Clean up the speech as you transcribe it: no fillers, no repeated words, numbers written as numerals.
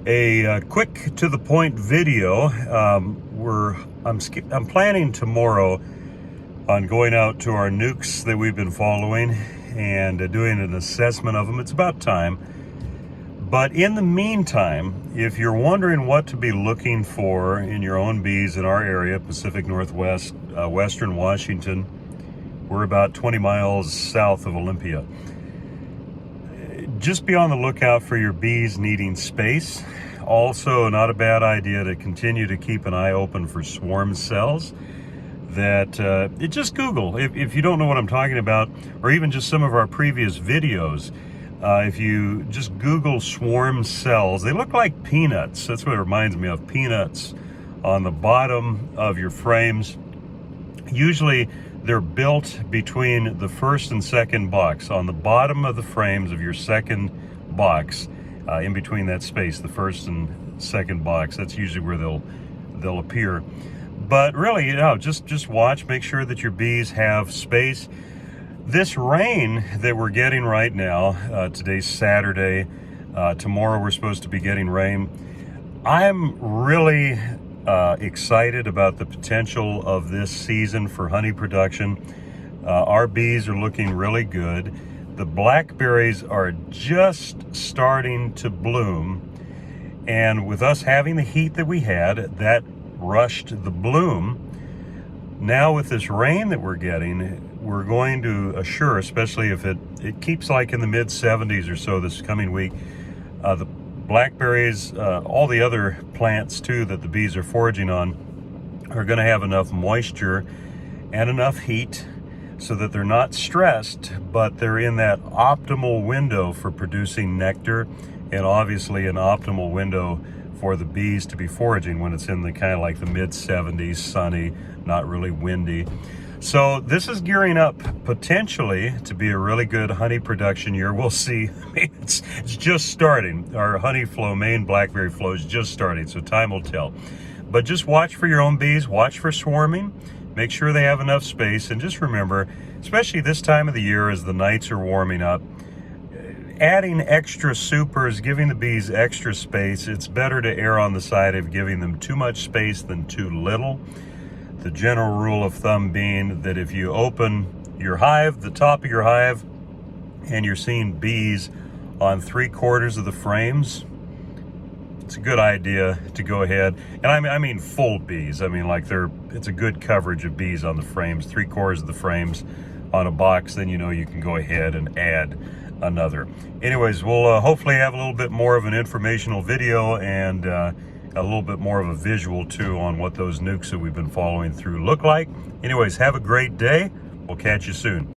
A quick to the point video. I'm planning tomorrow on going out to our nukes that we've been following and doing an assessment of them. It's about time. But in the meantime, if you're wondering what to be looking for in your own bees in our area, Pacific Northwest, Western Washington, we're about 20 miles south of Olympia. Just be on the lookout for your bees needing space. Also, not a bad idea to continue to keep an eye open for swarm cells. Just Google, if you don't know what I'm talking about, or even just some of our previous videos, if you just Google swarm cells, they look like peanuts. That's what it reminds me of, peanuts on the bottom of your frames. Usually they're built between the first and second box. On the bottom of the frames of your second box, in between that space, the first and second box, that's usually where they'll appear. But really, just watch, make sure that your bees have space. This rain that we're getting right now, today's Saturday, tomorrow we're supposed to be getting rain. I'm really excited about the potential of this season for honey production. Our bees are looking really good. The blackberries are just starting to bloom, and with us having the heat that we had, that rushed the bloom. Now with this rain that we're getting, we're going to assure, especially if it keeps like in the mid 70s or so this coming week, the blackberries, all the other plants too that the bees are foraging on, are going to have enough moisture and enough heat so that they're not stressed, but they're in that optimal window for producing nectar, and obviously an optimal window for the bees to be foraging when it's in the kind of like the mid 70s, sunny, not really windy. So this is gearing up potentially to be a really good honey production year. We'll see. It's just starting. Our honey flow, main blackberry flow, is just starting, so time will tell. But just watch for your own bees, watch for swarming, make sure they have enough space, and just remember, especially this time of the year as the nights are warming up, adding extra supers, giving the bees extra space, it's better to err on the side of giving them too much space than too little. The general rule of thumb being that if you open your hive, the top of your hive, and you're seeing bees on 3/4 of the frames, it's a good idea to go ahead. And I mean full bees. I mean like it's a good coverage of bees on the frames, 3/4 of the frames on a box, then you know you can go ahead and add another. Anyways, we'll hopefully have a little bit more of an informational video and a little bit more of a visual too on what those nukes that we've been following through look like. Anyways, have a great day. We'll catch you soon.